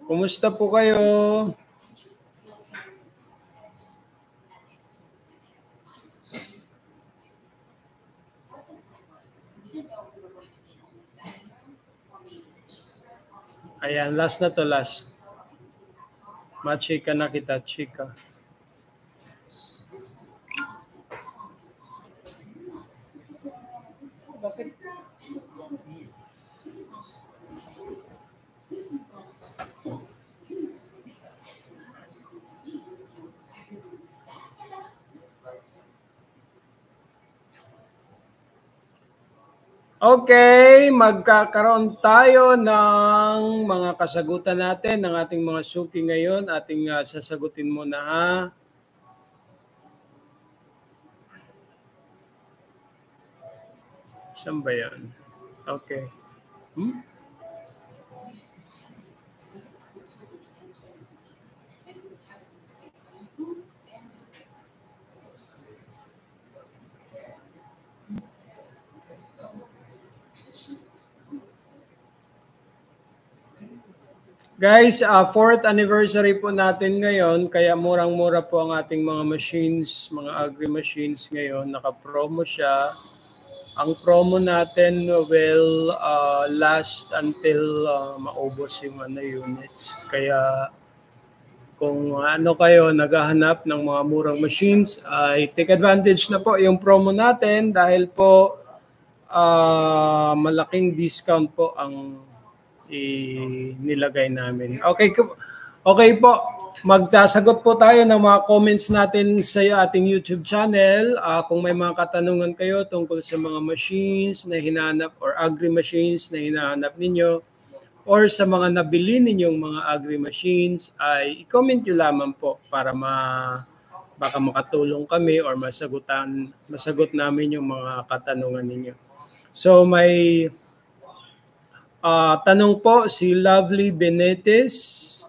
Kumusta po kayo? Ayan, last na to, last. Machika na kita, chika. Bakit? Okay, magkakaroon tayo ng mga kasagutan natin ng ating mga suki ngayon. Ating sasagutin muna ha. Saan ba yan? Okay. Guys, 4th anniversary po natin ngayon, kaya murang-mura po ang ating mga machines, mga agri machines ngayon. Naka-promo siya. Ang promo natin will last until maubos yung units. Kaya kung ano kayo naghahanap ng mga murang machines, ay take advantage na po yung promo natin dahil po malaking discount po ang nilagay namin. Okay po. Magsasagot po tayo ng mga comments natin sa ating YouTube channel. Kung may mga katanungan kayo tungkol sa mga machines na hinahanap or agri machines na hinahanap ninyo or sa mga nabili ninyong mga agri machines, ay i-comment nyo lamang po para baka makatulong kami or masagot namin yung mga katanungan ninyo. So may tanong po si Lovely Benetes.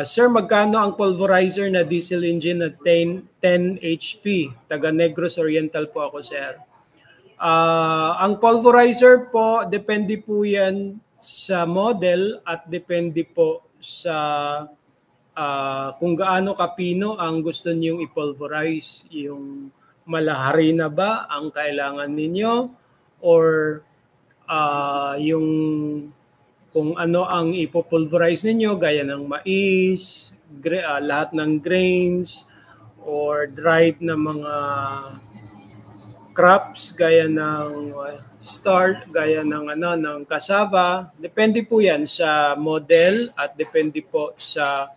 Sir, magkano ang pulverizer na diesel engine na 10 HP? Taga Negros Oriental po ako, sir. Ang pulverizer po, depende po yan sa model at depende po sa kung gaano kapino ang gusto niyong i-pulverize. Yung malahari na ba ang kailangan ninyo or yung kung ano ang ipopulverize ninyo gaya ng mais, lahat ng grains or dried na mga crops gaya ng gaya ng cassava. Depende po 'yan sa model at depende po sa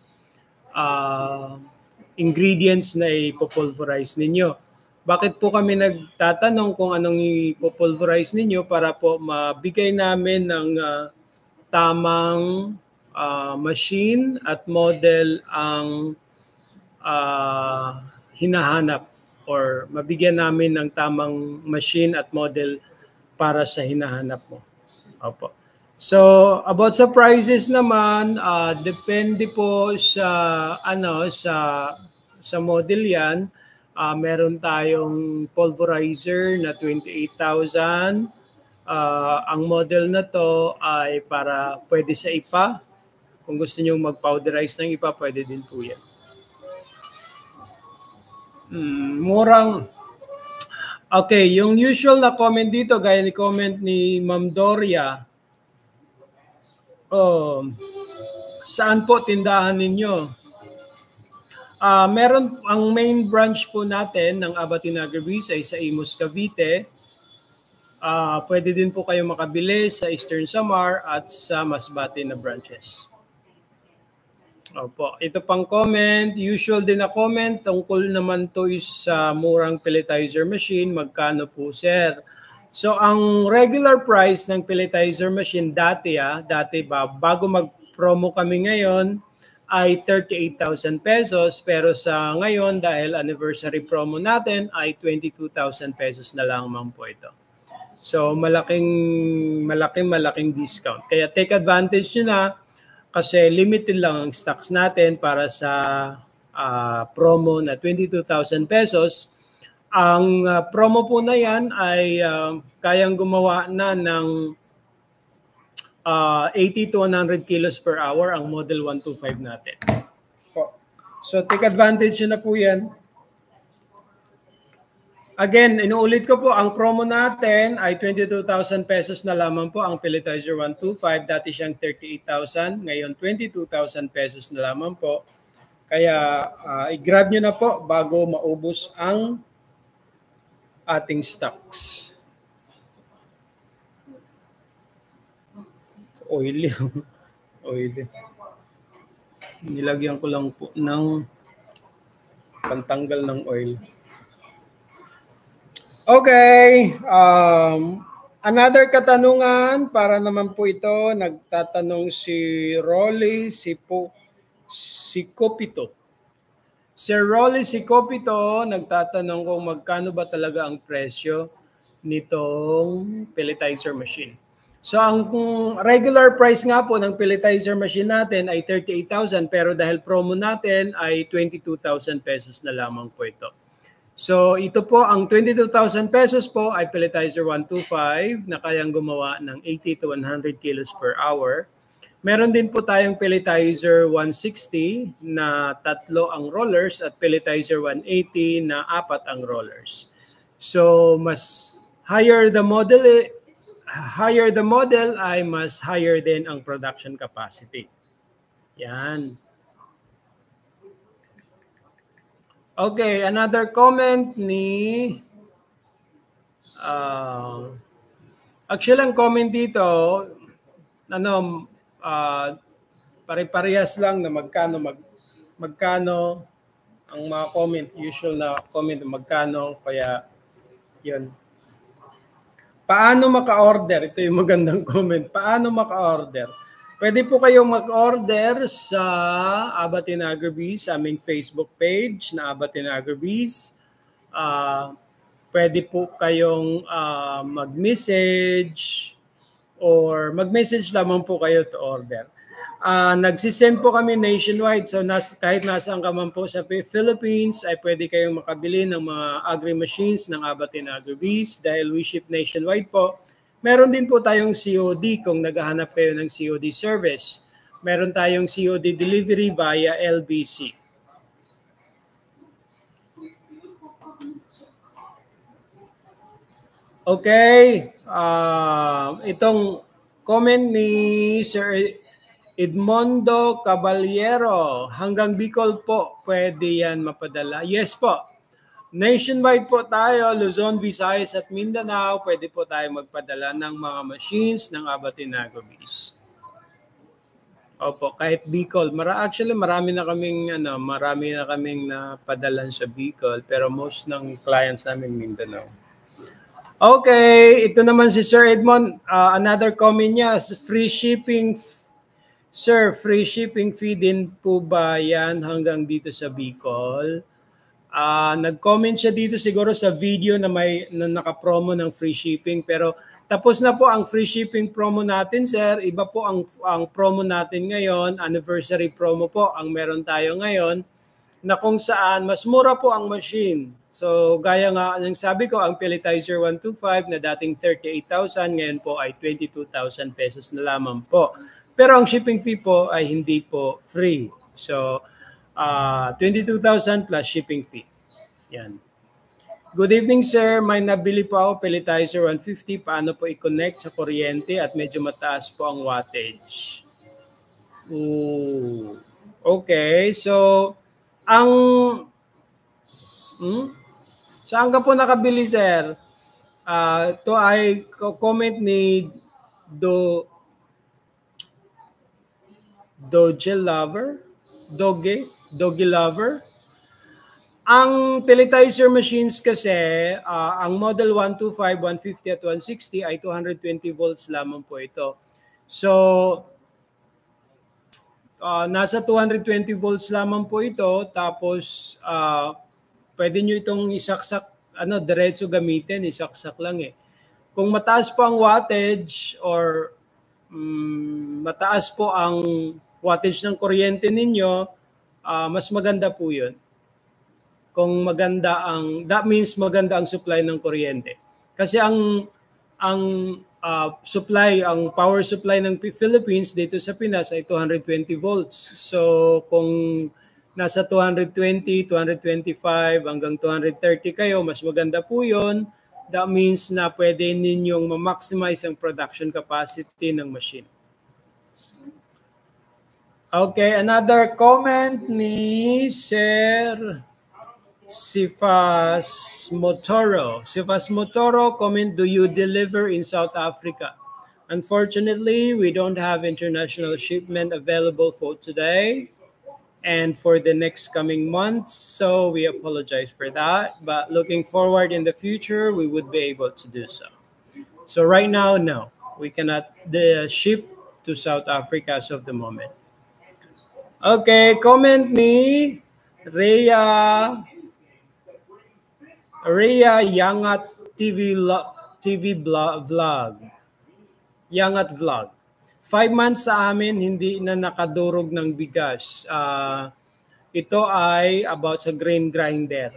ingredients na ipopulverize ninyo. Bakit po kami nagtatanong kung anong ipopulverize ninyo para po mabigay namin ng tamang machine at model ang hinahanap or mabigyan namin ng tamang machine at model para sa hinahanap mo. Opo. So about sa prices naman, depende po sa sa model 'yan. Meron tayong pulverizer na 28,000. Ang model na to ay para pwede sa IPA. Kung gusto niyo mag-powderize ng IPA, pwede din po yan. Murang. Okay, yung usual na comment dito, gaya ni comment ni Ma'am Doria. Saan po tindahan ninyo? Meron ang main branch po natin ng Abatin Agribusiness ay sa Imus, Cavite. Pwede din po kayo makabili sa Eastern Samar at sa Masbate na branches. Opo, ito pang comment, usual din na comment, tungkol naman to sa murang pelletizer machine, magkano po, sir? So ang regular price ng pelletizer machine dati bago mag-promo kami ngayon ay 38,000 pesos, pero sa ngayon dahil anniversary promo natin ay 22,000 pesos na lamang po ito. So malaking discount. Kaya take advantage nyo na kasi limited lang ang stocks natin para sa promo na 22,000 pesos. Ang promo po na yan ay kayang gumawa na ng 80 to 100 kilos per hour ang Model 125 natin. So take advantage na po yan. Again, inuulit ko po, ang promo natin ay 22,000 pesos na lamang po ang Pelletizer 125. Dati siyang 38,000, ngayon 22,000 pesos na lamang po. Kaya i-grab nyo na po bago maubos ang ating stocks. Oily. Oily. Nilagyan ko lang po ng pantanggal ng oil. Okay. Another katanungan para naman po ito. Nagtatanong si Rolly Sikopito. Sir Rolly Sikopito, nagtatanong kung magkano ba talaga ang presyo nitong pelletizer machine. So ang regular price nga po ng pelletizer machine natin ay 38,000 pero dahil promo natin ay 22,000 pesos na lamang po ito. So ito po ang 22,000 pesos po ay Pelletizer 125 na kayang gumawa ng 80 to 100 kilos per hour. Meron din po tayong Pelletizer 160 na 3 ang rollers at Pelletizer 180 na 4 ang rollers. So mas higher the model ay mas higher din ang production capacity. Yan. Okay, another comment ni actually ang comment dito pare-parehas lang na magkano ang mga comment, usual na comment magkano, kaya yun. Paano maka-order? Ito yung magandang comment. Paano maka-order? Pwede po kayong mag-order sa Abatin Agribees, sa aming Facebook page na Abatin Agribees. Pwede po kayong mag-message or mag-message lamang po kayo to order. Nagsisend po kami nationwide. So kahit nasaan ka man po sa Philippines, ay pwede kayong makabili ng mga agri-machines ng Abatin Agribees dahil we ship nationwide po. Meron din po tayong COD kung naghahanap kayo ng COD service. Meron tayong COD delivery via LBC. Okay. Itong comment ni Sir Edmondo Caballero, hanggang Bicol po, pwede yan mapadala. Yes po. Nationwide po tayo, Luzon, Visayas at Mindanao, pwede po tayo magpadala ng mga machines ng Abatin Agribees. Opo, kahit Bicol. Actually, marami na kaming napadalan sa Bicol, pero most ng clients namin Mindanao. Okay, ito naman si Sir Edmond. Another comment niya, free shipping. Sir, free shipping fee din po ba yan hanggang dito sa Bicol? Nag-comment siya dito siguro sa video na naka-promo ng free shipping, pero tapos na po ang free shipping promo natin, sir. Iba po ang promo natin ngayon, anniversary promo po ang meron tayo ngayon, na kung saan mas mura po ang machine. So gaya nga ng sabi ko, ang Pelletizer 125 na dating 38,000 ngayon po ay 22,000 pesos na lamang po. Pero ang shipping fee po ay hindi po free. So 22,000 plus shipping fee. Yan. Good evening, sir. May nabili po ako Pelletizer 150. Paano po i-connect sa kuryente at medyo mataas po ang wattage? Ooh. Okay. So, saan ka po nakabili, sir? Ito ay comment ni Doge Lover. Ang Pelletizer machines kasi, ang model 125, 150 at 160 ay 220 volts lamang po ito. So, nasa 220 volts lamang po ito. Tapos, pwede nyo itong isaksak, diretso gamitin, isaksak lang eh. Kung mataas po ang wattage or mataas po ang wattage ng kuryente ninyo, mas maganda po yun. kung maganda that means maganda ang supply ng kuryente. Kasi ang power supply ng Philippines dito sa Pinas ay 220 volts. So kung nasa 220, 225 hanggang 230 kayo, mas maganda po 'yon. That means na pwede ninyong ma-maximize ang production capacity ng machine. Okay, another comment ni Sir Sifas Motoro. Sifas Motoro comment, do you deliver in South Africa? Unfortunately, we don't have international shipment available for today and for the next coming months, so we apologize for that. But looking forward in the future, we would be able to do so. So right now, no, we cannot ship to South Africa as of the moment. Okay, comment ni Rhea Yangat TV vlog. Yangat vlog. 5 months sa amin hindi na nakadurog ng bigas. Ito ay about sa grain grinder.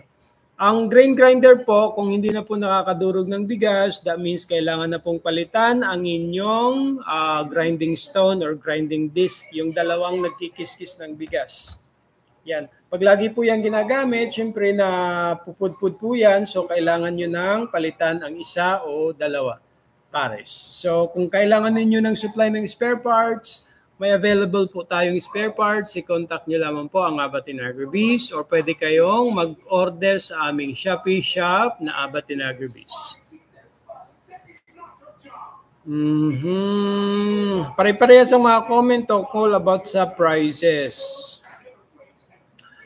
Ang grain grinder po, kung hindi na po nakakadurog ng bigas, that means kailangan na pong palitan ang inyong grinding stone or grinding disc, yung dalawang nagkikiskis ng bigas. Yan. Pag lagi po yan ginagamit, syempre na pupudpud po yan, so kailangan nyo nang palitan ang isa o dalawa pares. So kung kailangan ninyo ng supply ng spare parts, may available po tayong spare parts. I-contact nyo lamang po ang Abatin Agribiz or pwede kayong mag-order sa aming Shopee shop na Abatin Agribiz. Pare-parehas ang mga comment tungkol about sa prices.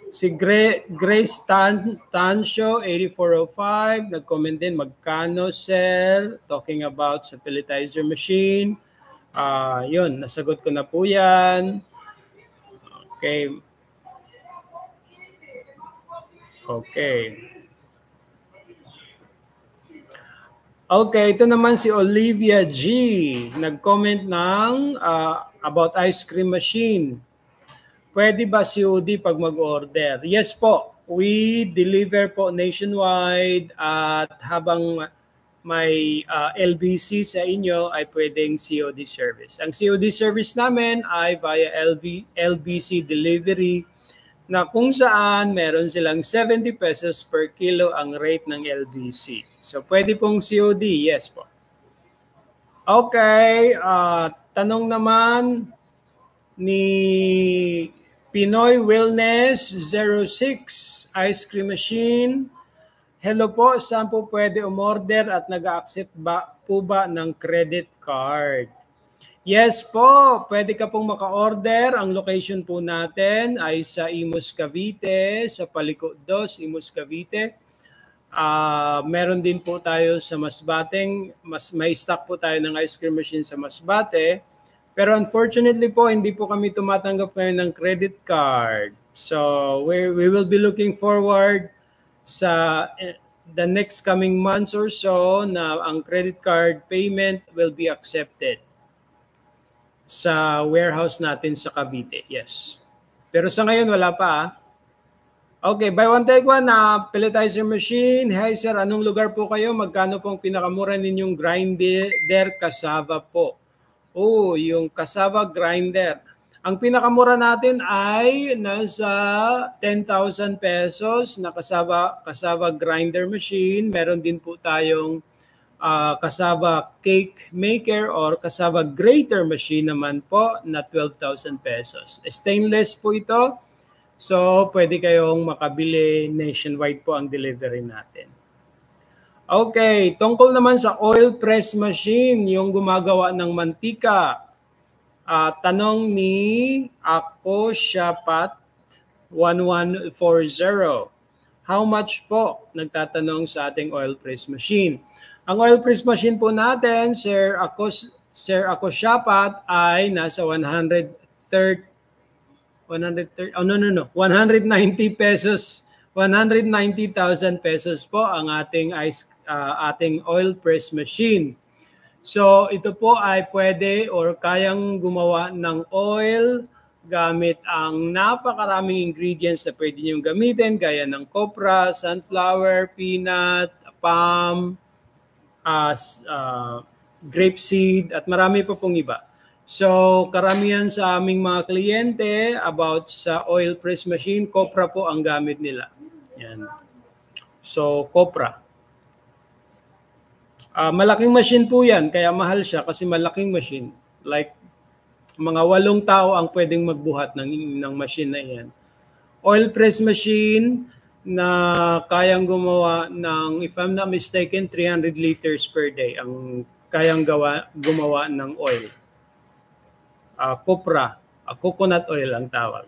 Si Grace Tancho 8405 nag-comment din, magkano sir, talking about sa pelletizer machine. Yun, nasagot ko na po yan. Okay. Okay, ito naman si Olivia G. Nag-comment ng about ice cream machine. Pwede ba COD pag mag-order? Yes po. We deliver po nationwide at habang may LBC sa inyo ay pwedeng COD service. Ang COD service namin ay via LBC delivery na kung saan meron silang 70 pesos per kilo ang rate ng LBC. So pwede pong COD, yes po. Okay, tanong naman ni Pinoy Wellness 06 ice cream machine. Hello po, saan po pwede umorder at nag-accept po ba ng credit card? Yes po, pwede ka pong maka-order. Ang location po natin ay sa Imus Cavite, sa Paliko 2, Imus Cavite. Meron din po tayo sa Masbate. May stock po tayo ng ice cream machine sa Masbate. Pero unfortunately po, hindi po kami tumatanggap ngayon ng credit card. So we will be looking forward sa the next coming months or so na ang credit card payment will be accepted sa warehouse natin sa Cavite. Yes. Pero sa ngayon wala pa. Okay, buy one take one na pelletizer machine. Hi sir, anong lugar po kayo? Magkano pong pinakamura ninyong grinder cassava po? Oh, yung cassava grinder. Ang pinakamura natin ay nasa 10,000 pesos na cassava grinder machine. Meron din po tayong cassava cake maker or cassava grater machine naman po na 12,000 pesos. Stainless po ito. So, pwede kayong makabili, nationwide po ang delivery natin. Okay, tungkol naman sa oil press machine, yung gumagawa ng mantika. Tanong ni Ako Shapat 1140. How much po? Nagtatanong sa ating oil press machine. Ang oil press machine po natin, Sir Ako Shapat, ay nasa 190 pesos. 190,000 pesos po ang ating oil press machine. So ito po ay pwede or kayang gumawa ng oil, gamit ang napakaraming ingredients na pwede niyong gamitin gaya ng copra, sunflower, peanut, palm, grapeseed, at marami pa pong iba. So, karamihan sa aming mga kliyente about sa oil press machine, copra po ang gamit nila. Yan. So, copra. Malaking machine po yan, kaya mahal siya kasi malaking machine. Like, mga 8 tao ang pwedeng magbuhat ng machine na yan. Oil press machine na kayang gumawa ng, if I'm not mistaken, 300 liters per day ang kayang gumawa ng oil. Copra, coconut oil ang tawag.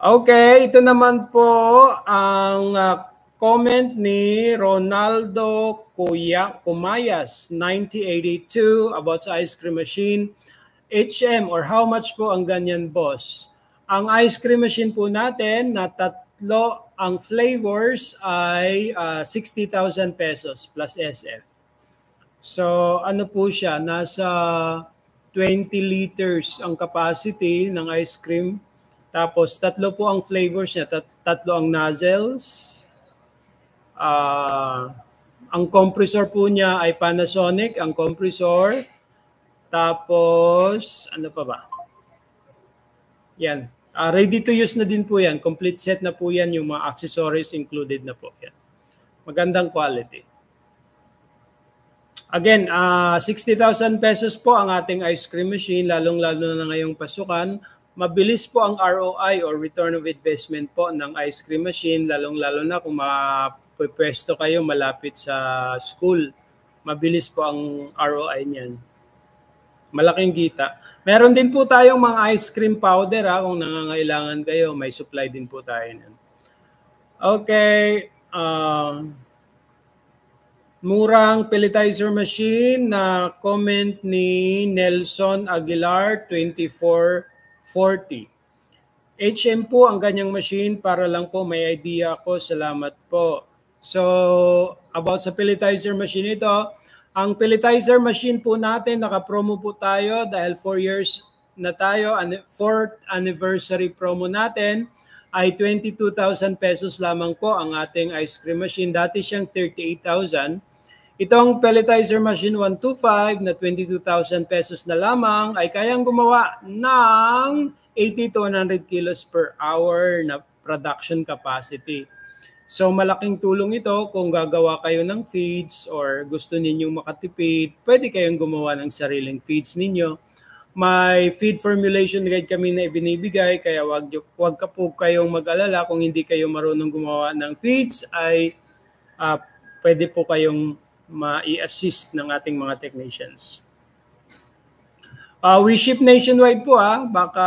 Okay, ito naman po ang comment ni Ronaldo Kumayas, 1982, about sa ice cream machine. HM, or how much po ang ganyan, boss? Ang ice cream machine po natin na 3 ang flavors ay 60,000 pesos plus SF. So ano po siya, nasa 20 liters ang capacity ng ice cream. Tapos 3 po ang flavors niya, 3 ang nozzles. Ang compressor po niya ay Panasonic, ang compressor. Tapos, ano pa ba? Yan. Ready to use na din po yan. Complete set na po yan. Yung mga accessories included na po yan. Magandang quality. Again, 60,000 pesos po ang ating ice cream machine, lalong-lalo na ngayong pasukan. Mabilis po ang ROI or return of investment po ng ice cream machine, lalong-lalo na kung mapwesto kayo malapit sa school. Mabilis po ang ROI niyan. Malaking kita. Meron din po tayong mga ice cream powder kung nangangailangan kayo. May supply din po tayo niyan. Okay. Murang pelletizer machine na comment ni Nelson Aguilar, 2440. HM po ang ganyang machine para lang po may idea ako. Salamat po. So, about sa pelletizer machine ito, ang pelletizer machine po natin, naka-promo po tayo dahil 4 years na tayo, 4th anniversary promo natin ay 22,000 pesos lamang po ang ating ice cream machine. Dati siyang 38,000. Itong pelletizer machine 125 na 22,000 pesos na lamang ay kayang gumawa ng 80 to 100 kilos per hour na production capacity. So malaking tulong ito kung gagawa kayo ng feeds or gusto ninyong makatipid, pwede kayong gumawa ng sariling feeds ninyo. May feed formulation guide kami na ibinibigay, kaya wag ka po kayong mag-alala kung hindi kayo marunong gumawa ng feeds ay pwede po kayong ma-i-assist ng ating mga technicians. We ship nationwide po baka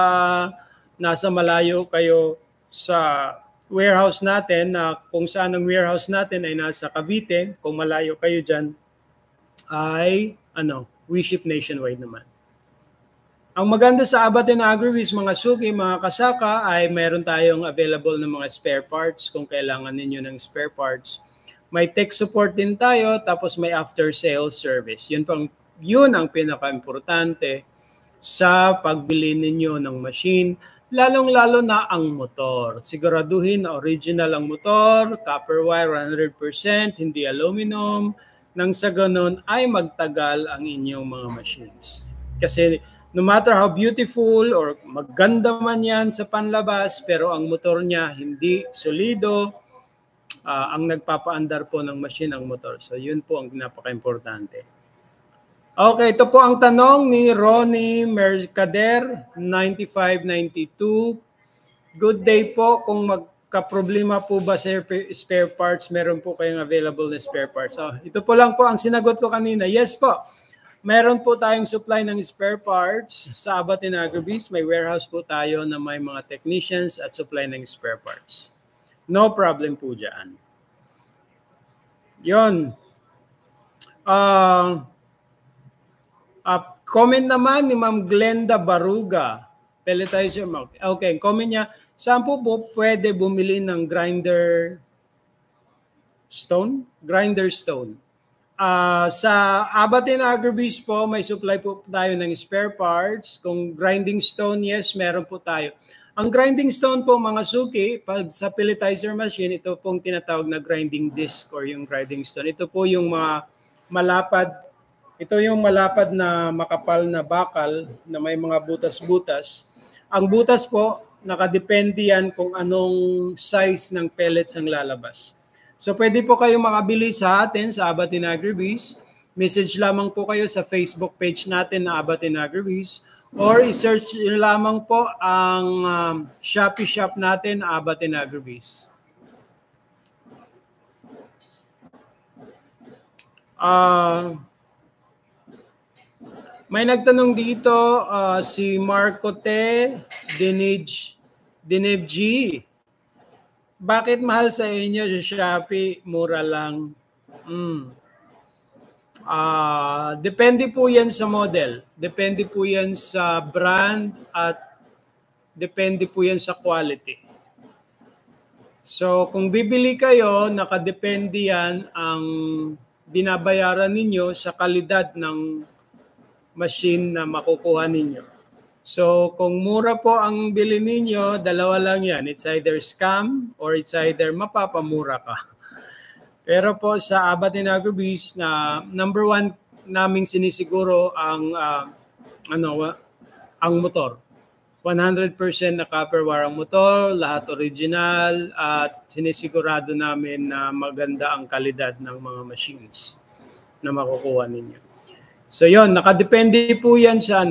nasa malayo kayo sa warehouse natin na kung saan ang warehouse natin ay nasa Cavite, kung malayo kayo dyan ay we ship nationwide naman. Ang maganda sa Abatin Agribiz, mga suki, mga kasaka ay meron tayong available na mga spare parts kung kailangan ninyo ng spare parts. May tech support din tayo, tapos may after sales service. Yun ang pinaka-importante sa pagbili ninyo ng machine, lalong-lalo na ang motor. Siguraduhin na original ang motor, copper wire 100%, hindi aluminum, nang sa ganun ay magtagal ang inyong mga machines. Kasi no matter how beautiful or maganda man yan sa panlabas, pero ang motor niya hindi solido, ang nagpapaandar po ng machine ang motor. So yun po ang napaka-importante. Okay, ito po ang tanong ni Ronnie Mercader, 9592. Good day po. Kung magka-problema po ba sa spare parts, meron po kayong available na spare parts. Ito po lang po ang sinagot ko kanina. Yes po. Meron po tayong supply ng spare parts sa Abatin Agribiz. May warehouse po tayo na may mga technicians at supply ng spare parts. No problem po dyan. Yun. Comment naman ni Ma'am Glenda Baruga. Pelletizer. Okay, comment niya. Saan po pwede bumili ng grinder stone? Grinder stone. Sa Abatin Agribis po, may supply po tayo ng spare parts. Kung grinding stone, yes, meron po tayo. Ang grinding stone po, mga suki, pag sa pelletizer machine, ito pong tinatawag na grinding disc or yung grinding stone. Ito po yung mga malapad, ito yung malapad na makapal na bakal na may mga butas-butas. Ang butas po, nakadepende yan kung anong size ng pellets ang lalabas. So pwede po kayong makabili sa atin sa Abatin Agribis. Message lamang po kayo sa Facebook page natin na Abatin Agribis or i-search lamang po ang Shopee shop natin, Abatin Agribis. May nagtanong dito si Marcote Dinevg. Bakit mahal sa inyo sa Shopee? Mura lang. Depende po yan sa model. Depende po yan sa brand at depende po yan sa quality. So kung bibili kayo, nakadepende yan ang binabayaran ninyo sa kalidad ng machine na makukuha ninyo. So kung mura po ang bili ninyo, dalawa lang yan. It's either scam or it's either mapapamura ka. Pero po sa Abatin Agribis na number one naming sinisiguro ang ang motor. 100% na copper wire ang motor, lahat original at sinisigurado namin na maganda ang kalidad ng mga machines na makukuha ninyo. So yon, nakadepende po yan sa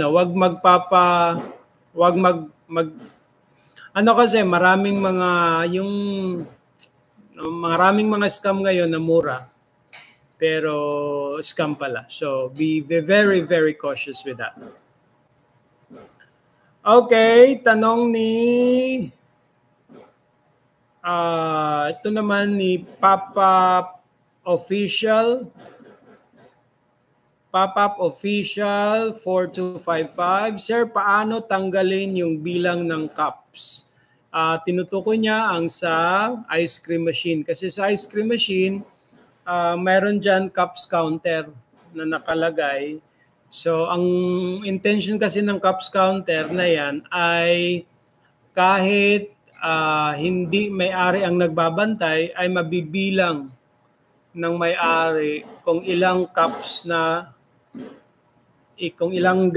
kasi maraming mga scam ngayon na mura pero scam pala. So be very very cautious with that. Okay, tanong ni ito naman ni Papa Official 4255. Sir, paano tanggalin yung bilang ng cups? Tinutukoy niya ang sa ice cream machine. Kasi sa ice cream machine, mayroon dyan cups counter na nakalagay. So, ang intention kasi ng cups counter na yan ay kahit hindi may-ari ang nagbabantay, ay mabibilang ng may-ari kung ilang cups na kung ilang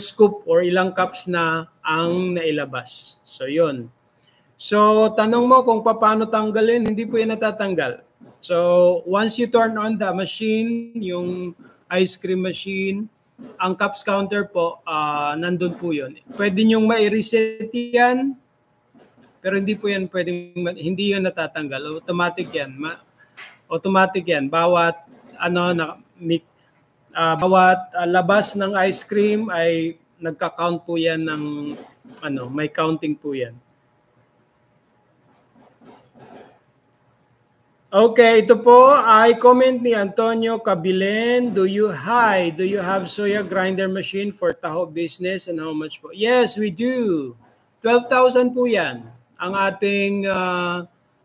scoop or ilang cups na ang nailabas. So, yun. So, tanong mo kung paano tanggalin, hindi po yan natatanggal. So, once you turn on the machine, yung ice cream machine, ang cups counter po, nandun po yun. Pwede nyong ma-reset yan, pero hindi po yan hindi yun natatanggal. Automatic yan. Automatic yan. Bawat labas ng ice cream ay nagka-count po yan ng may counting po yan. Okay, ito po ay comment ni Antonio Cabilen. Do you have soya grinder machine for taho business and how much po? Yes, we do. 12,000 po yan. Ang ating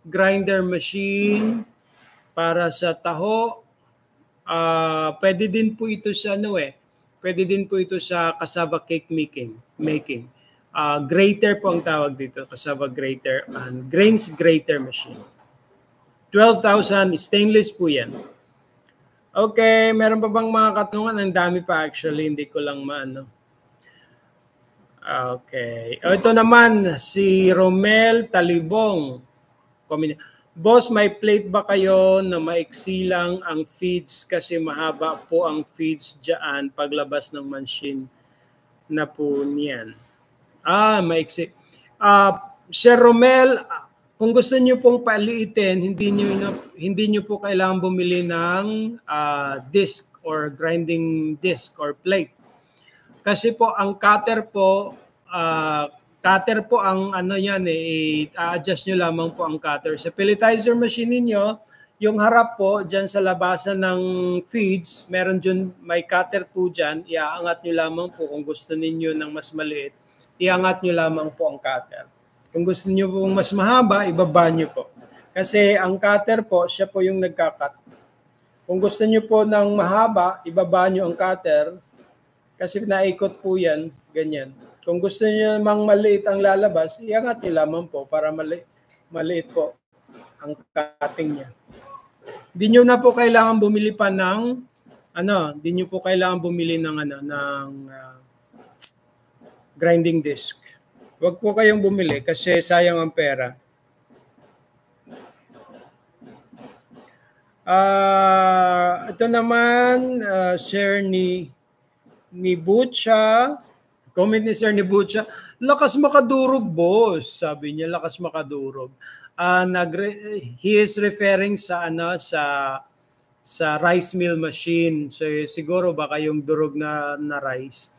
grinder machine para sa taho. Pwede din po ito sa pwede din po ito sa cassava cake making. Grater po ang tawag dito, cassava grater and grains grater machine. 12,000 stainless po yan. Okay, meron pa bang mga katanungan? Ang dami pa actually, hindi ko lang maano. Okay. Ito naman si Romel Talibong. Boss, may plate ba kayo na maiksi lang ang feeds kasi mahaba po ang feeds dyan paglabas ng machine na po niyan? Maiksi. Sir Romel, kung gusto niyo pong paliitin, hindi niyo po kailangan bumili ng disc or grinding disc or plate. Kasi po ang cutter po ang i-adjust nyo lamang po ang cutter. Sa pelletizer machine niyo, yung harap po diyan sa labasan ng feeds, meron dyan, may cutter po diyan, iaangat nyo lamang po kung gusto niyo ng mas maliit, iangat nyo lamang po ang cutter. Kung gusto niyo pong mas mahaba, ibaba niyo po. Kasi ang cutter po, siya po yung nagka-cut. Kung gusto niyo po ng mahaba, ibaba niyo ang cutter kasi naikot po yan, ganyan. Kung gusto niyo namang maliit ang lalabas, iangat niyo lamang po para maliit po ang cutting niya. Hindi niyo na po kailangan bumili pa ng hindi niyo po kailangan bumili ng grinding disc. Huwag po kayong bumili kasi sayang ang pera. Ito naman, share ni Butcha. Comment ni Sir ni Butcha. Lakas makadurog, boss. Sabi niya, lakas makadurog. He is referring sa rice mill machine. So siguro baka yung durog na rice.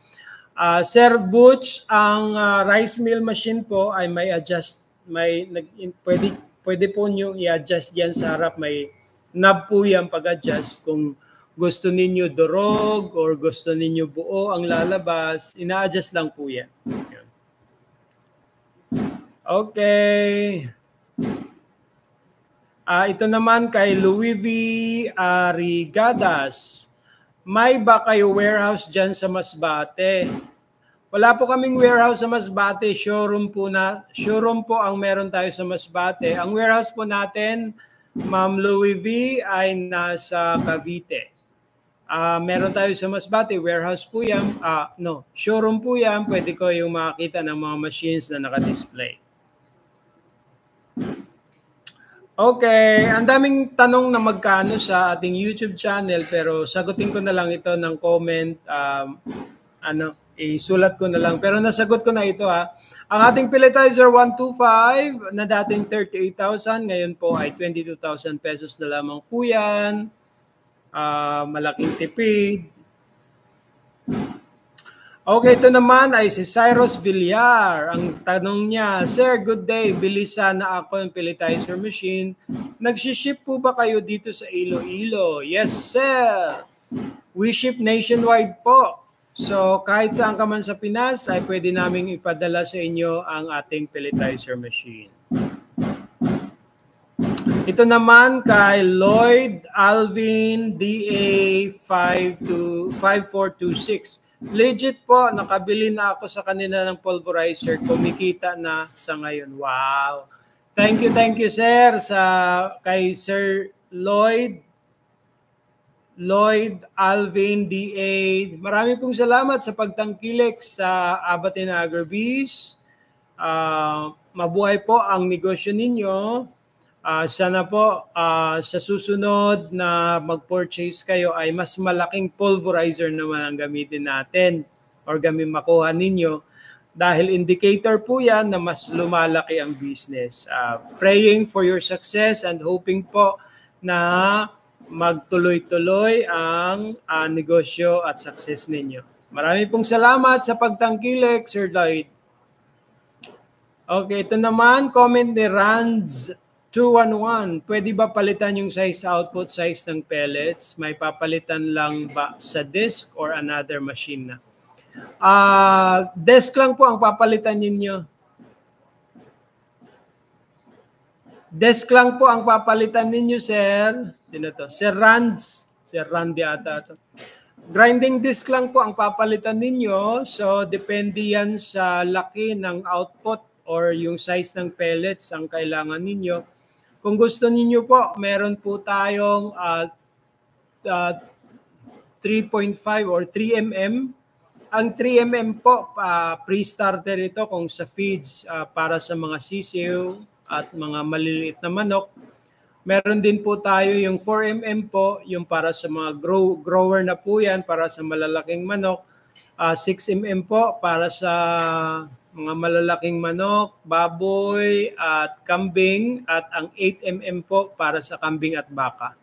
Sir Butch, ang rice mill machine po ay may adjust, pwede po niyo i-adjust yan sa harap. May knob po yan pag-adjust. Kung gusto ninyo durog or gusto ninyo buo ang lalabas, ina-adjust lang po yan. Okay. Ito naman kay Louis V. Arigadas. May ba kayo warehouse dyan sa Masbate? Wala po kaming warehouse sa Masbate. Showroom po ang meron tayo sa Masbate. Ang warehouse po natin, Ma'am Louis V, ay nasa Cavite. Meron tayo sa Masbate. Warehouse po yan. Showroom po yan. Pwede ko yung makakita ng mga machines na naka-display. Okay, ang daming tanong na magkano sa ating YouTube channel pero sagutin ko na lang ito ng comment, isulat ko na lang. Pero nasagot ko na ito ha. Ang ating pelletizer 125 na dating 38,000, ngayon po ay 22,000 pesos na lamang po yan. Malaking tipid. Okay, ito naman ay si Cyrus Villar. Ang tanong niya, Sir, good day. Bili sana ako ng pelletizer machine. Nag-ship po ba kayo dito sa Iloilo? Yes, sir. We ship nationwide po. So, kahit saan ka man sa Pinas, ay pwede naming ipadala sa inyo ang ating pelletizer machine. Ito naman kay Lloyd Alvin DA 5426. Legit po, nakabili na ako sa kanila ng pulverizer. Kumikita na sa ngayon. Wow. Thank you sir kay Sir Lloyd Alvin DA. Marami pong salamat sa pagtangkilik sa Abatin Agribees. Mabuhay po ang negosyo ninyo. Sana po sa susunod na mag-purchase kayo ay mas malaking pulverizer naman ang gamitin natin or makuha ninyo dahil indicator po yan na mas lumalaki ang business. Praying for your success and hoping po na magtuloy-tuloy ang negosyo at success ninyo. Marami pong salamat sa pagtangkilik, Sir Lloyd. Okay, ito naman, comment ni Ranz 211, pwede ba palitan yung output size ng pellets? May papalitan lang ba sa disk or another machine na? Disk lang po ang papalitan ninyo. Disk lang po ang papalitan ninyo, sir. Sino to? Sir Ranz. Sir Randy ata to. Grinding disk lang po ang papalitan ninyo. So, depende yan sa laki ng output or yung size ng pellets ang kailangan ninyo. Kung gusto niyo po, meron po tayong 3.5 or 3 mm. Ang 3 mm po, pre-starter ito kung sa feeds para sa mga sisiw at mga maliliit na manok. Meron din po tayo yung 4 mm po, yung para sa mga grower na po yan, para sa malalaking manok. 6 mm po para sa mga malalaking manok, baboy at kambing, at ang 8 mm po para sa kambing at baka.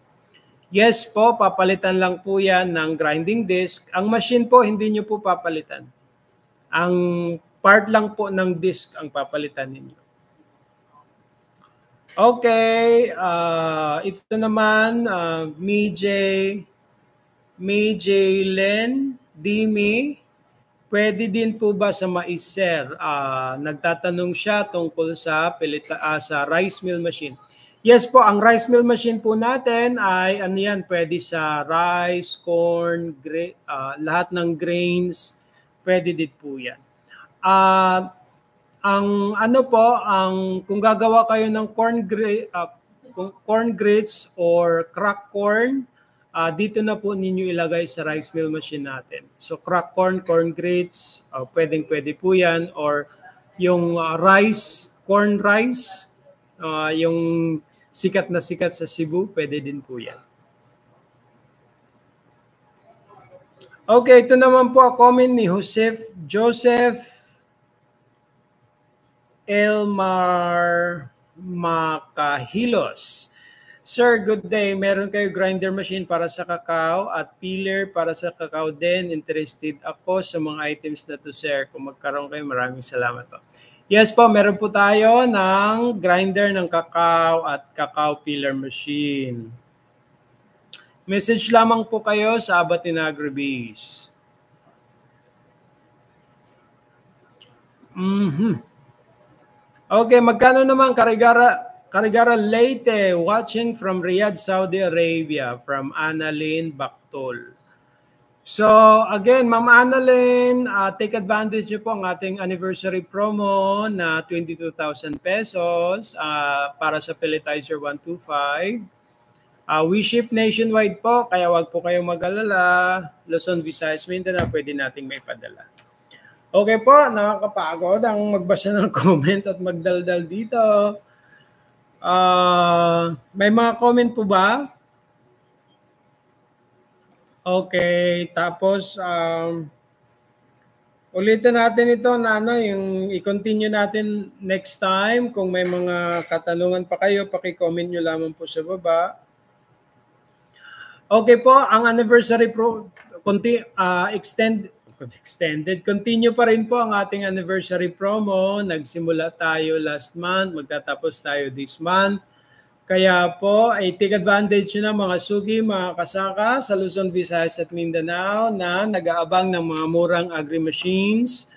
Yes po, papalitan lang po yan ng grinding disc. Ang machine po, hindi nyo po papalitan. Ang part lang po ng disc ang papalitan ninyo. Okay, ito naman, May J. Len, Dimi, pwede din po ba sa mais, sir? Nagtatanong siya tungkol sa rice mill machine. Yes po, ang rice mill machine po natin ay ano yan, pwede sa rice, corn, lahat ng grains, pwede din po yan. Ang ano po, kung gagawa kayo ng corn grits or crack corn, dito na po ninyo ilagay sa rice mill machine natin. So crack corn, corn grits, pwede po yan, or yung corn rice, yung sikat na sikat sa Cebu, pwede din po yan. Okay, ito naman po a comment ni Joseph Elmar Makahilos. Sir, good day. Meron kayo grinder machine para sa cacao at peeler para sa cacao din. Interested ako sa mga items na to, sir. Kung magkaroon kayo, maraming salamat po. Yes po, meron po tayo ng grinder ng cacao at cacao peeler machine. Message lamang po kayo sa Abatin Agribase. Okay, magkano naman Karigara Leyte, watching from Riyadh, Saudi Arabia, from Annalyn Bactol. So again, Ma'am Annalyn, take advantage po ang ating anniversary promo na 22,000 pesos para sa Pelletizer 125. We ship nationwide po, kaya wag po kayong mag-alala. Luzon, Visayas, Mindanao, pwede nating may padala. Okay po, nakakapagod ang magbasa ng comment at magdaldal dito. May mga comment po ba? Okay, tapos ulitin natin ito na yung i-continue natin next time. Kung may mga katanungan pa kayo, paki-comment nyo lamang po sa baba. Okay po, ang anniversary extended. Continue pa rin po ang ating anniversary promo. Nagsimula tayo last month, magtatapos tayo this month. Kaya po, take advantage nyo na mga sugi, mga kasaka sa Luzon, Visayas at Mindanao na nag-aabang ng mga murang agri-machines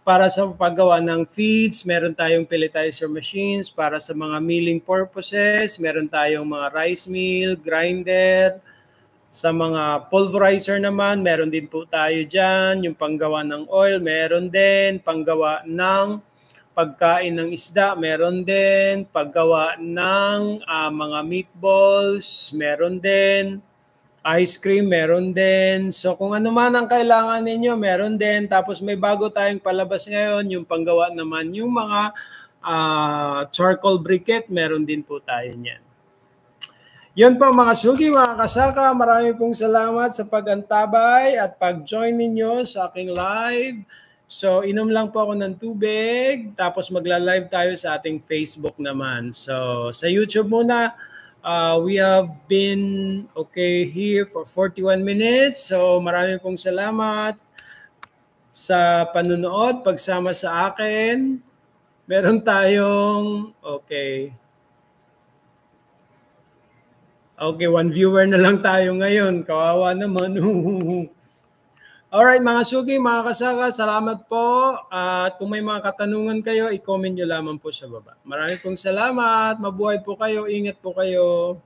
para sa paggawa ng feeds. Meron tayong pelletizer machines para sa mga milling purposes. Meron tayong mga rice mill, grinder. Sa mga pulverizer naman, meron din po tayo dyan. Yung panggawa ng oil, meron din. Panggawa ng pagkain ng isda, meron din. Paggawa ng mga meatballs, meron din. Ice cream, meron din. So kung ano man ang kailangan ninyo, meron din. Tapos may bago tayong palabas ngayon, yung panggawa naman, yung mga charcoal briquette, meron din po tayo niyan. Yun po mga sugi, mga kasaka, marami pong salamat sa pag-antabay at pag-join ninyo sa aking live. So, inom lang po ako ng tubig, tapos magla-live tayo sa ating Facebook naman. So, sa YouTube muna, we have been here for 41 minutes. So, marami pong salamat sa panunood, pagsama sa akin. Meron tayong, Okay, one viewer na lang tayo ngayon. Kawawa naman. Alright mga sugi, mga kasaka, salamat po. At kung may mga katanungan kayo, i-comment nyo lamang po sa baba. Maraming pong salamat. Mabuhay po kayo. Ingat po kayo.